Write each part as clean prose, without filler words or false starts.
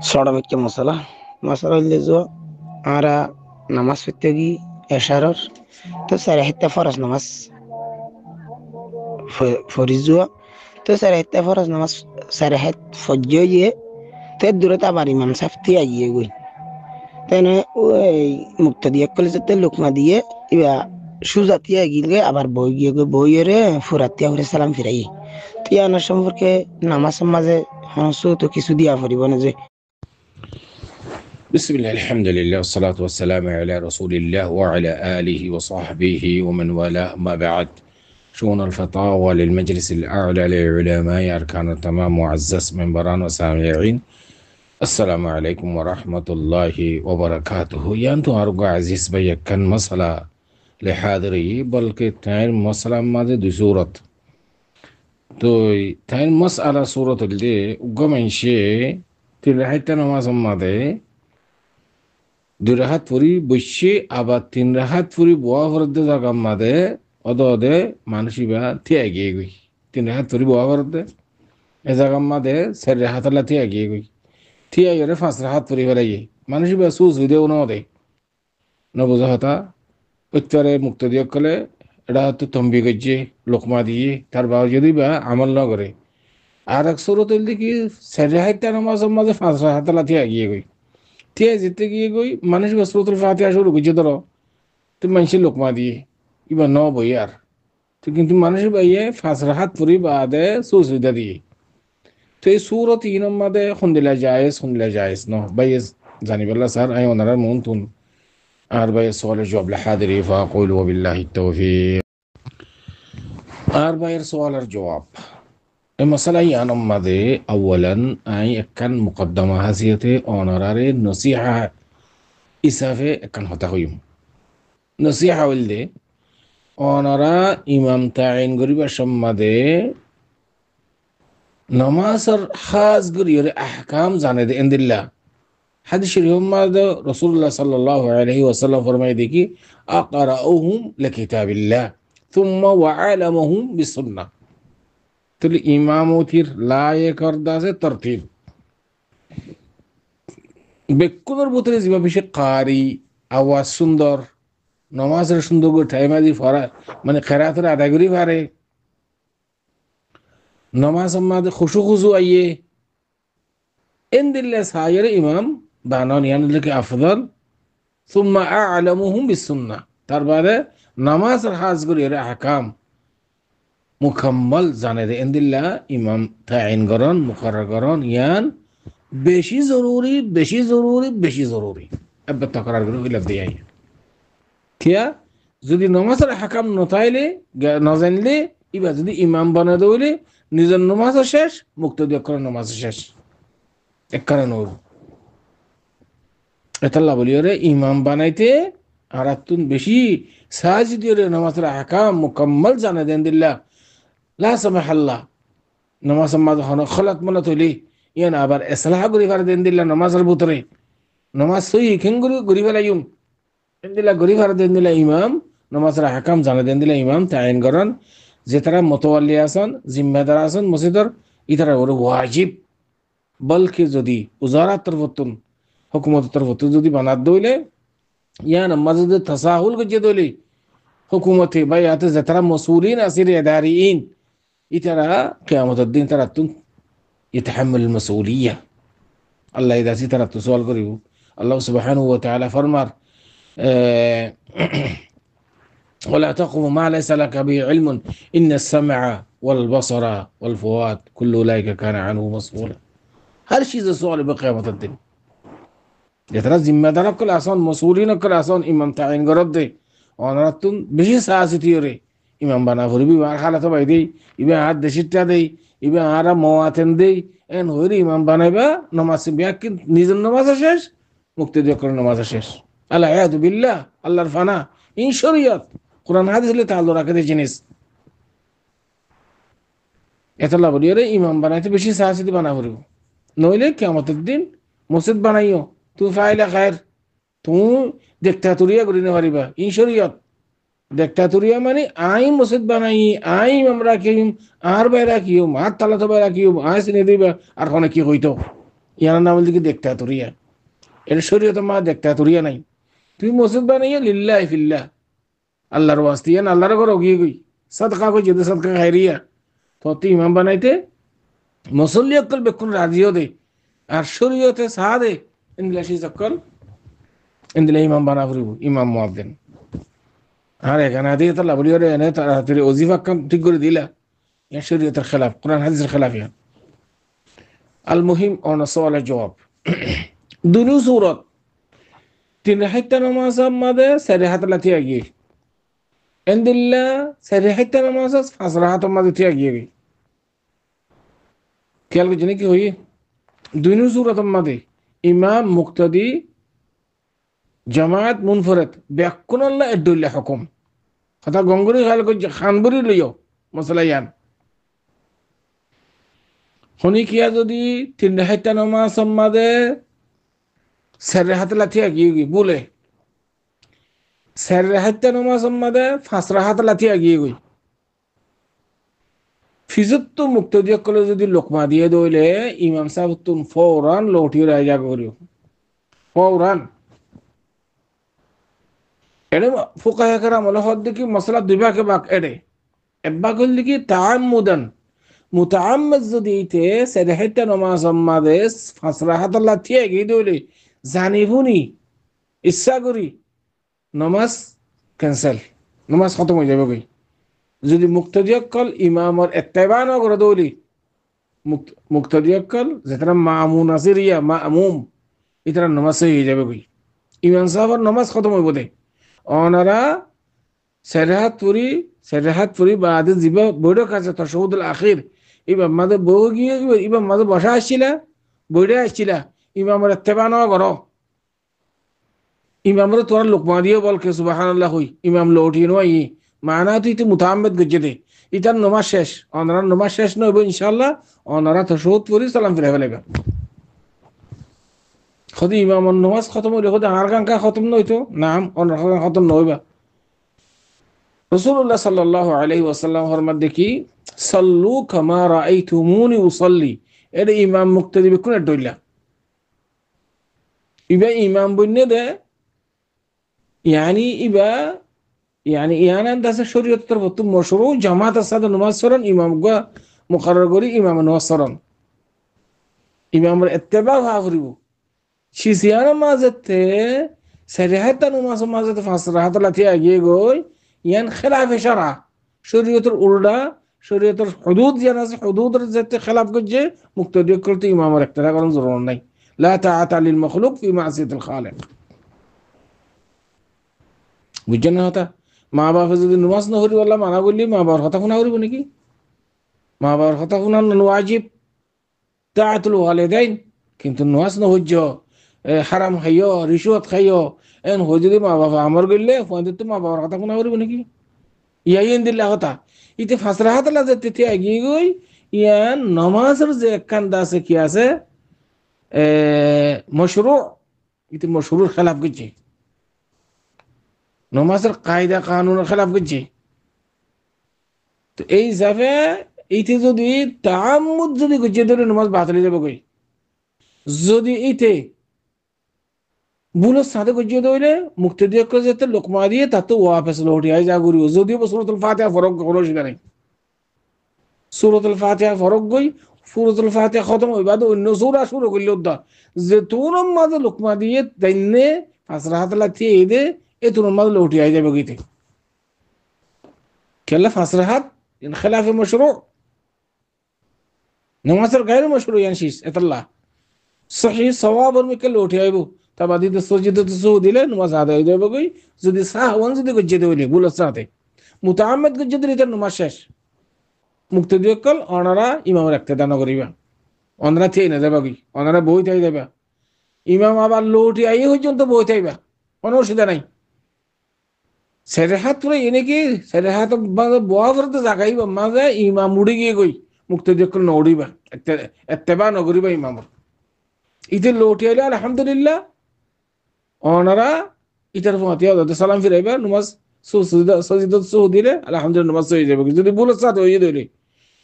Sora mikke masala lezo ara namas fitegi esharor to sare hitta faras namas forizua to sare hitta faras namas sare het fojjoje te durata bari man safti aye goi tene muktadi ekkole sette lukma দিয়ে ইবা সুজাতিয়া গিলগে আবার বই গিয়ে বইয়েরে ফুরাতিয়া করে সালাম ফিরাই তিয়ানোর সম্পর্কে নামাজের মাঝে হনসু তো কিছু দিয়া পড়িব না যে بسم الله الحمد لله والصلاة والسلام على رسول الله وعلى آله وصحبه ومن والاه ما بعد شؤون الفتاوى للمجلس الأعلى للعلماء أركان التمام معزز منبران وسامعين السلام عليكم ورحمة الله وبركاته يانتو أرجو عزيز بيكن مسألة لحاضري بلكي تاين مسألة ماذا دي سورة تو تاين مسألة سورة اللي وقمن شيء تلحيتنا نماز ماذا দুই রাহাত পরি বসে আবার তিন রাহাত পরি বোয়া ভরতে জায়গা মাদে অদে মানুষই বা থিয়া গিয়ে গই তিন রাহাত পরি বোয়া ভরতে এ জায়গা মাদে চার রাহাতলা থিয়া গিয়ে গই থিয়া গেলে পাঁচ রাহাত পরি ফেলাই মানুষই বা সুস হইদেও ন দে নবোঝা হতা উত্তরে মুক্ত দিয়ে কলে এটা হয়তো তম্বি গজ্জে লোকমা দিয়ে তার বাবা যদি বা আমল ন করে আর এক সরত দেখি চার রাহাতটা নামাজের মাঝে পাঁচ রাহাতলা থিয়া গিয়ে গই থিয়া যেতে গিয়ে গই মানুষ বা স্রোতের ফাতিহা শুরু করছে ধরো তো মানুষের লোকমা দিয়ে এবার ন বই আর তো কিন্তু মানুষের বাইয়ে ফাঁস রাহাত পরি বাদে সুবিধা দিয়ে তো এই সুরত ইনম মাদে শুনদিলা জায়েজ ন বাইয়ে জানিবেলা স্যার আই ওনারা মন তুন আর বাইয়ে সোয়ালের জবাব লাহাদিরি ফাকুল ওয়াবিল্লাহি তাওফিক আর বাইয়ের সোয়ালের জবাব এই মশালা ইয়ানম মাদে আউয়ালান আই একখান মুকদ্দমা হাসিয়তে অনারারে নসিহা ইসাফে একখান হতা হইম নসিহা হইলে অনারা ইমাম তাইন গরিবার সম্মাদে নামাজের খাস গরিয়র আহকাম জানে দে ইনদিল্লাহ হাদিস শরীফ মাদে রাসূলুল্লাহ সাল্লাল্লাহু আলাইহি ওয়াসাল্লাম ফরমায় দেখি আকরাউহুম লিকিতাবিল্লাহ থুম্মা ওয়াআলামুহুম বিসুন্নাহ তাহলে ইমামতির লায়েকর দাসে তরতিব বেকুনের ভিতরে যেভাবে সে কারি আওয়াজ সুন্দর নমাজের সুন্দর করে টাইমাজি ফরা মানে খেরাতের আদায় করি পারে নমাজ আমাদের খুশু আইয়ে এন দিল্লা সায়ের ইমাম বানান ইয়ানকে আফদল সুম্মা আ'লামুহুম বিসুন্নাহ তার বাদে নামাজের হাজ করি এর আহকাম মুকাম্মাল জানে দে এন্দিল্লা ইমাম তাইন গরন মুকাররার গরন ইয়ান বেশি জরুরি আব্বা তাকরার করে হইলা দেয় কিয়া যদি নামাজের হাকাম নতাইলে না জানলে ইবা যদি ইমাম বানা দইলে নিজের নামাজ শেষ মুক্তদি করে নামাজ শেষ এক কারণ হল এতাল্লাহ বলিওরে ইমাম বানাইতে আর আতুন বেশি সাহায্য দিয়ে নামাজের হাকাম মুকাম্মাল জানে দেন দিল্লা লা সামাহাল্লাহ নামাজ মাঝে হন খলাত মনে তৈলি ইয়ান আবার এসলাহ করি ফার দেন দিল্লা নামাজের ভিতরে নামাজ সই খেঙ্গুরি গরি ফেলাইম দেন দিল্লা গরি ফার দেন দিল্লা ইমাম নামাজের হাকাম জানে দেন দিল্লা ইমাম তাইন করেন যে তারা মতওয়াল্লি আছেন জিম্মেদার আছেন মসজিদের ইতারা ওর ওয়াজিব বলকে যদি উজারাত তরফতুন হুকুমত তরফতুন যদি বানাত দইলে ইয়ান মসজিদে তাসাহুল গজে দইলে হুকুমতে বাইয়াতে যে তারা মাসউলিন আসির ইদারিইন ইতারা কিয়ামতের দিন তারা তুন يتحمل المسؤولية الله إذا سيترى تسوال قريب الله سبحانه وتعالى فرمر ولا تقف ما ليس لك به علم إن السمع والبصر والفؤاد كل أولئك كان عنه مسؤولا هل شيء السؤال بقيامة الدين يترى ما دارك كل أصلا مسؤولين كل أصلا إمام تعين قرب دي وانا رتون بشي ساسي تيوري إمام بنا فربي وحالة بايدي إبا عاد شتا دي ইবা আরা মওয়াতেন দেই এন হইরি ইমাম বানাইবা নামাজ বিয়াকি নিজের নামাজ শেষ মুক্তি দিয়ে করে নামাজ শেষ আল্লাহ ইয়াদু বিল্লাহ আল্লাহর ফানা ইন শরীয়ত কোরআন হাদিস লে তাআল্লুক রাখে দে জিনিস এতলা বলিরে ইমাম বানাইতে বেশি সাহায্য বানা করিব নইলে কিয়ামতের দিন মসজিদ বানাইও তুই ফাইলা খায়ের তুই ডিক্টাটরিয়া করি না পারিবা ইন শরীয়ত ডিক্টাটরিয়া মানে আই মসজিদ বানাই আই আমরা কিম আর বাইরা কিম আর তালা তো বাইরা কিম আই সিনে দিবা আর কোনে কি হইতো ইয়ার নাম হল কি ডিক্টাটোরিয়া। এটা শরীয়ত মা ডিক্টাটোরিয়া নাই। তুই মসজিদ বানাইয়া লিল্লাহি ফিল্লাহ আল্লাহর ওয়াস্তে ইয়ান আল্লাহর ঘর গিয়ে গই সাদকা কই যদি সাদকা খাইরিয়া তো তুই ইমাম বানাইতে মুসল্লি অকল বেকুন রাজিও দে আর শরীয়তে সাদে ইংলিশি সকল ইন্দিলে ইমাম বানা ফুরিব ইমাম মুয়াজ্জিন। আর এখানে দিয়ে তো লাভরি করে এনে তাড়াতাড়ি ওজিফা কাম ঠিক করে দিলা ইয়া শরীয়তের খেলাফ, কোরআন হাদিসের খেলাফ। ইয়া আল মুহিম অন সওয়ালের জবাব দুনু সূরত তিন হাইতা নামাজ মাদে সারি হাত লাথি আগিয়ে এন্দিল্লা সারি হাইতা নামাজ ফাসরা হাত মাদে থি আগিয়ে গই খেয়াল করছি নাকি হই দুনু সূরত মাদে ইমাম মুক্তাদি জামাত মুনফরদ বেকুন আল্লাহ এডুল্লা হুকুম কথা গঙ্গুরি খেয়াল করছি খানবুরি লইও মশলা ইয়ান হনি কিয়া যদি তিন হাইতা নামাজ মাদে সারি হাত লাথি আগিয়ে গই বলে সারি হাইতা নামাজ মাদে ফাসরা হাত লাথি আগিয়ে গই ফিজত মুক্তদিয়া কলে যদি লোকমা দিয়ে দইলে ইমাম সাহেব তুম ফৌরান লৌটিয়ে রাজা করিও ফৌরান এনে ফুকাহে কেরাম হল হদ দেখি মশলা দুই ভাগে ভাগ এড়ে একভাগ হল দেখি তাআম্মুদান মুতাআম্মিদ যদি ইতে সারিহাইতা নামাজ মাদে ফাসরা হাত লাথি আগিয়ে দইলে জানিবুনি ইচ্ছা করি নামাজ ক্যান্সেল, নামাজ খতম হয়ে যাবে গই। যদি মুক্তদিয়কল ইমামর এত্তেবা ন করে দৌলি মুক্তদিয়কল যেটা মামুন আছে রিয়া মামুম এটা নামাজ হয়ে যাবে গই। ইমাম সাহেবের নামাজ খতম হইব দে অনারা সেরাহাত পুরি বাদে জিবা বইড়ো কাছে তাশাহুদুল আখির ইমাম মাদে বউ গিয়ে ইমাম মাদে বসা আসছিলা বইড়ে আসছিলা ইমামর এত্তেবা ন করো ইমামরে তোরা লোকমা দিয়ে বলকে সুবহানাল্লাহ হই ইমাম লৌটিয়ে নয় মানা তুই তো মুতাআম্মিদ গজ্জে দে ইতার নমাজ শেষ অনারা নমাজ শেষ নইব ইনশাআল্লাহ অনারা তাশাহুদ পড়ি সালাম ফিরে ফেলাইবা খদি ইমামর নমাজ খতম হইলে খদি আর কাঙ্কা খতম নইতো নাম অনারা খতম নইবা। রাসূলুল্লাহ সাল্লাল্লাহু আলাইহি ওয়াসাল্লাম ফরমাত দেখি সাল্লু কামা রাআইতুমুনি উসাল্লি এর ইমাম মুক্তাদি বেকুন ডইলা ইবা ইমাম বন্নে দে يعني ইয়ানা দাসে শরীয়তের প্রতি মশরু জামাতের সাথে নামাজ পড়েন ইমাম গা মুকাররর করি ইমাম নামাজ পড়েন ইমামের ইত্তেবা করিব শিশিয়ানা মাঝেতে সারিহাত নামাজ মাঝেতে ফাসরা হাত লাথি আগিয়ে গই ইয়ান খেলাফে শারা শরীয়তের উল্টা শরীয়তের হুদুদ ইয়ান আছে হুদুদের যেতে খেলাফ করছে মুক্তদি করতে ইমামের ইক্তেদা করার জরুরত নাই। লা তাআতা লিল মাখলুক ফি মাসিয়াতিল খালিক বুঝছেন না কথা। মা বাবা যদি নামাজ না হরি আল্লাহ মানা বললি মা বাবার কথা শোনা করিব নাকি? মা বাবার কথা শোনা ওয়াজিব তাআতুল ওয়ালিদাইন কিন্তু নামাজ না হজ্জ হারাম খাইও রিশওয়াত খাইও এন হই যদি মা বাবা আমর গইলে ফোন তো মা বাবার কথা শোনা করিব নাকি? ইয়াইন দিল্লা কথা ইতে ফাসরা হাত লা যেতে আগিয়ে গই ইয়ান নামাজের যে কান্দা আছে কি আছে মশরু ইতে মশরুর খেলাফ করছে নমাজের কায়দা কানুনের খেলাফ করছে। তো এই হিসাবে এইতে যদি তাআম্মুদ যদি করছে ধরে নমাজ বাতিল হয়ে যাবে কই যদি এইতে বুলো সাথে করছে ধরে মুক্তদি করে যেতে লোকমা দিয়ে তাতে ওয়াপস লৌটি আই যা করিও যদিও সূরাতুল ফাতিহা ফরক কোনো সেটা নাই সূরাতুল ফাতিহা ফরক গই সূরাতুল ফাতিহা খতম হইবা তো অন্য সূরা শুরু করলে উদ্দা যে তোর মাঝে লোকমা দিয়ে দাইনে ফাসরা হাত লাথি এই দে এ তোর মাঝে লৌটি আই যাবে গইতে খেলা ফাসরা হাত ইন খেলাফে মশরু নমাজের গায়র মশরু ইয়ানশিস এতাল্লাহ সহি সওয়াবর মিকে লৌটি আইব তাবাদি তো সজিদত সু দিলে নমাজ আদায় হয়ে যাবে গই যদি সাহওয়ান যদি গজ্জে দেইলে ভুল সাথে মুতাআম্মিদ গজ্জে দিলে তার নমাজ শেষ। মুক্তদি কল অনারা ইমামের ইক্তেদা না করিবা অনারা থেই না যাবা গই অনারা বই থাই যাবা ইমাম আবার লৌটি আই পর্যন্ত বই থাইবা কোনো অসুবিধা নাই। সেরেহাত পুরো এনে কি সেরেহাত বয়া করতে জাগাইবা মাঝে ইমাম উড়ে গিয়ে গই মুক্তদি কল নড়িবা ইত্তেবা না করিবা ইমামর ইতে লৌটি আইলে আলহামদুলিল্লাহ অনারা ইতার ফাতিহা দাতে সালাম ফিরাইবা নমাজ সজিদত সু দিলে আলহামদুলিল্লাহ নমাজ হয়ে যাবে যদি ভুল সাথে হয়ে দিলে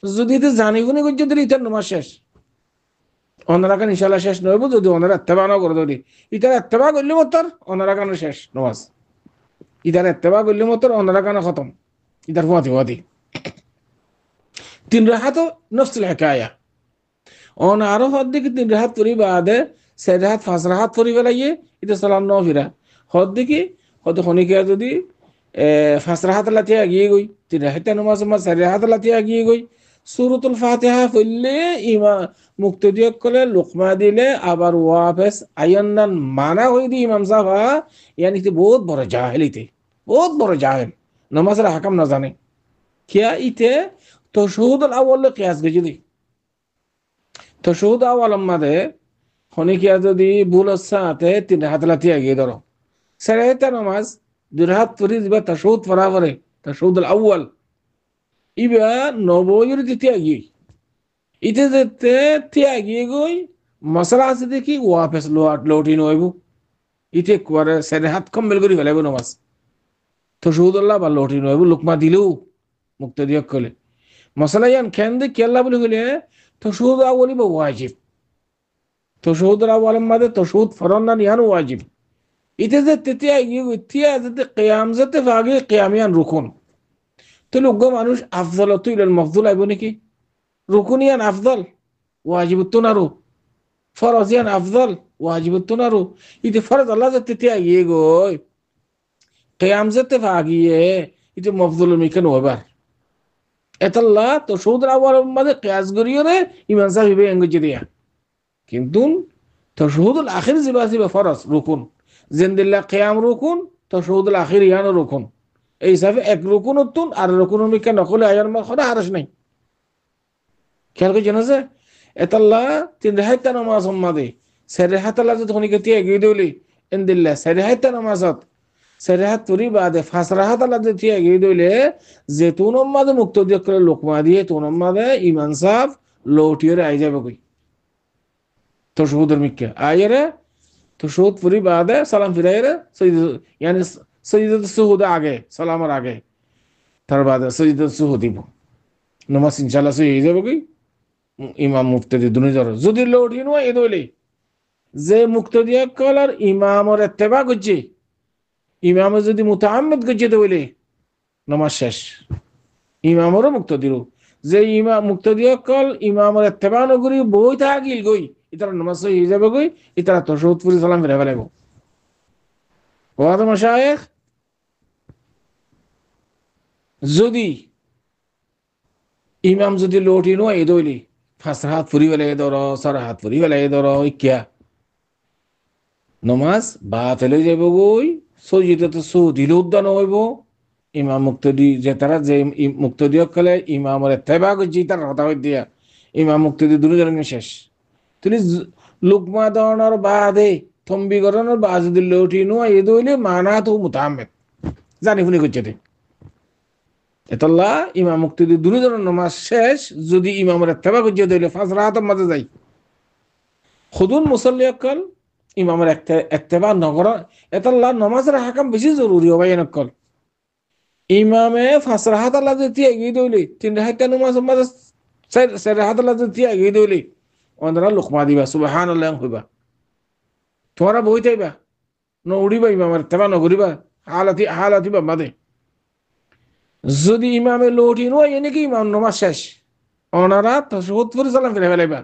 যদি এতে জানি গুনি গজ্জে দিলে ইতার নমাজ শেষ ওনারা কান ইনশাল্লাহ শেষ নইব যদি ওনারা এত্তেবা না করে ধরি ইতার এত্তেবা করলে মতর ওনারা কানে শেষ নমাজ ইতার এত্তেবা করলে মতর ওনারা কানে খতম ইতার ফুয়াতি তিন রাহাতও নফসুল হিকায়া অন আরো হদ দিকে তিন রাহাত পরি বাদে চার রাহাত পাঁচ রাহাত পরি পেলাইয়ে এটা সালাম ন ফিরা হদ দিকে হদ খনিকা যদি পাঁচ রাহাত লাতি আগিয়ে গই তিন রাহাত নমাজ মাস চার রাহাত লাতি আগিয়ে গই সূরাতুল ফাতিহা পড়লে ইমাম মুক্তদি করে লুকমা দিলে আবার ওয়াফেস আয়ান্নান মানা হই দি ইমাম সাহেব ইয়ানি বহুত বড় জাহেল নামাজের হাকাম না জানে কিয়া ইতে তশহুদুল আউয়াল কিয়াস গজি তশহুদ আউয়াল মাদে খনিকিয়া যদি ভুল সাথে তিন হাত লাতি আগিয়ে ধরো সারাইতা নামাজ দুই হাত পরি দিবা তশহুদ পড়া পরে তশহুদুল আউয়াল ইবা নবয়ুর দিতে আগিয়ে ইতে যেতে তে আগিয়ে গই মশলা আছে দেখি ওয়াফেস লোটি নইব ইতে করে সাড়ে হাত কম্বেল করি ফেলাইব নামাজ তশহুদুল্লাহ বা লোটি নইব লুকমা দিলেও মুক্তদি কলে মশলা ইয়ান খেন দি কেল্লা বলে হইলে তশহুদ আউয়ালি বা ওয়াজিব তশহুদ আউয়াল মাদে তশহুদ ফরনান ইয়ান ওয়াজিব ইতে যেতে তে আগিয়ে গই তিয়া যেতে কিয়াম যেতে ফাগে কিয়ামিয়ান রুকুন তো লোক মানুষ আফজল তুইল মফজুল আইব নাকি রুকুনিয়ান আফজল ওয়াজিবুত্তুন আরো ফরজিয়ান আফজল ওয়াজিবুত্তুন আরো ইতে ফরজ আল্লাহ যেতে তে আগিয়ে গই কিয়াম যেতে ফাগিয়ে ইতে মফজুল মিকেন ওবার এতাল্লা তো সৌদর আওয়ার মাঝে কিয়াস গরিয়ে রে ইমান সাহেব এঙ্গজি দিয়া কিন্তু তো শহুদুল আখির জিবা ফরজ রুকুন জিন্দিল্লাহ কিয়াম রুকুন তো শহুদুল আখির ইয়ান রুকুন এই হিসাবে এক রুকুন উত্তুন আর রুকুন মিকে নকলে আয়ার মা খোদা হারস নাই খেয়াল করে জানা যে এতাল্লা তিন রেহাইতা নামাজ মাদে সে রেহাতাল্লাহ যদি খনিকে তিয়া এগিয়ে দিলি ইন্দিল্লাহ সে রেহাইতা নামাজত সেরাহাত তুরি বাদে ফাসরাহাত আল্লাহ যে তিয়া এগিয়ে দিলে যে তুন মাদে মুক্ত দিয়ে করে লোকমা দিয়ে তুন মাদে ইমান সাফ লৌটিয়ে আই যাবে কই তো শহুদের মিক্কে আইরে তো শহুদ পুরি বাদে সালাম ফিরাইরে ইয়ানি সৈয়দ সুহুদ আগে সালামের আগে তার বাদে সৈয়দ সুহুদ দিব নামাজ ইনশাআল্লাহ সই হয়ে যাবে কই ইমাম মুফতি দুনি জর যদি লৌটিয়ে নয় এ দইলে যে মুক্ত দিয়ে কলার ইমামর ইত্তেবা করছে ইমামে যদি মুতাআম্মিদ গজে দেইলে নামাজ শেষ ইমামরও মুক্ত দিল যে ইমাম মুক্ত দিয়ে কল ইমামর ইত্তেবা নগরি বই থাকিল গই ইতার নামাজ হয়ে যাবে গই ইতার তাশাহুদ পুরি সালাম ফিরে ফেলাইব ওয়াদ মাশায়েখ যদি ইমাম যদি লোটি নয় এ দইলি ফাঁস হাত ফুরি ফেলাই ধরো সার হাত ফুরি ফেলাই ধরো ইকিয়া নামাজ বাতিল হয়ে যাবে গই সজিদে তো সুদিল উদ্যান হইব ইমাম মুক্তদি যে তারা যে মুক্তদি কলে ইমামরে তেবা গজি তার কথা হই দিয়া ইমাম মুক্তদি দুজন শেষ তুমি লুকমা দাওয়ানোর বাদে থম্বি গরনের বাদ যদি লৌটি নো এ দইলে মানা তো মুতাআম্মিদ জানি শুনি করছে তে এতল্লা ইমাম মুক্তদি দুজন নামাজ শেষ যদি ইমামরে তেবা গজি দইলে ফাজ রাহাতের মাঝে যাই খুদুন মুসাল্লি কল ইমামের ইত্তেবা নগর এতাল্লা নামাজের হাকাম বেশি জরুরি হবে এনেকল ইমামে ফাঁস রাহাত আল্লাহ যদি এগিয়ে দইলি তিন রাহাত নামাজ মাঝে চার রাহাত আল্লাহ যদি এগিয়ে দইলি ওনারা লুকমা দিবা সুবহানাল্লাহ হইবা তোমরা বই তাইবা ন উড়িবা ইমামের ইত্তেবা নগরিবা হালাতি বা মাদে যদি ইমামে লৌটি নয় এনেকি ইমাম নামাজ শেষ ওনারা তাশাহুদ পুরি সালাম ফিরে ফেলাইবা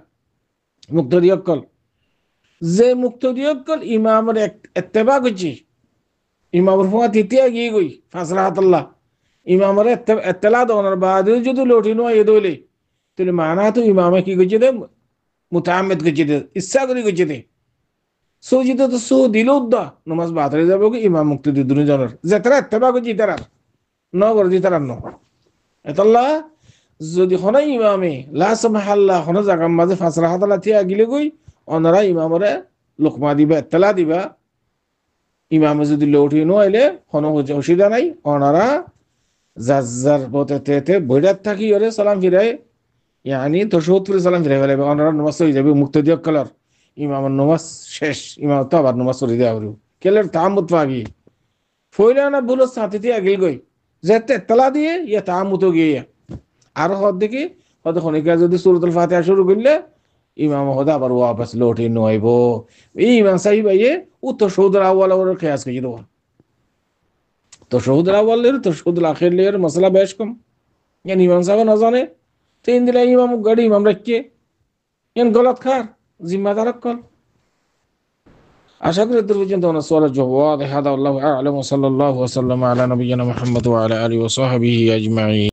মুক্তদি কল যে মুক্তদি কল ইমামের ইত্তেবা করছি ইমামের ফুয়া তৃতীয় গিয়ে গই ফাঁস রাহাত আল্লাহ ইমামের ইত্তেলা দোনার বাদে যদি লৌটি নয় এ দইলে তাহলে মানা তো ইমামে কি করছে দে মুতাআম্মিদ করছে দে ইচ্ছা করে করছে দে সজিদে তো সু দিল উদ্দা নামাজ বাতিল হয়ে যাবে ইমাম মুক্তদি দুজনের যে তারা ইত্তেবা করছে তারা ন করে দি তারা ন এতাল্লা যদি হনে ইমামে লা সামাহাল্লাহ হনে জায়গার মাঝে ফাঁস রাহাত আল্লাহ তিয়া গিলে গই ওনারা ইমামরে লুকমা দিবা ইত্তেলা দিবা ইমামে যদি লৌটি নইলে কোনো অসুবিধা নাই ওনারা জাজ্জার পথে বইরাত থাকি ওরে সালাম ফিরাই ইয়ানি তাশাহুদ পুরি সালাম ফিরাই ফেলাইবে ওনারা নামাজ হয়ে যাবে মুক্তদি কলার ইমামের নামাজ শেষ ইমাম তো আবার নামাজ পড়ে দেওয়া হলো কেলের তাহাম্মুদ পাগি ফইলা না বুলো সাথে আগিল গই যেতে ইত্তেলা দিয়ে ইয়া তাহাম্মুদ গিয়ে আর হদ দেখি হয়তো খনিকা যদি সূরাতুল ফাতিহা শুরু করলে इमाम होदा पर वापस लौटे नो आइबो इमाम सही भाई वो तो शहुद अव्वल और क़यास के दो तो शहुद अव्वल लेर तो शहुद आखिर लेर मसला बेश कम यानी इमाम साहब ना जाने तो इन दिला इमाम गड़ी इमाम रखे यानी गलत खार जिम्मेदार कल आशा करी पर्यন্ত ना सवाल जवाब هذا والله اعلم وصلى الله وسلم على نبينا محمد وعلى اله وصحبه اجمعين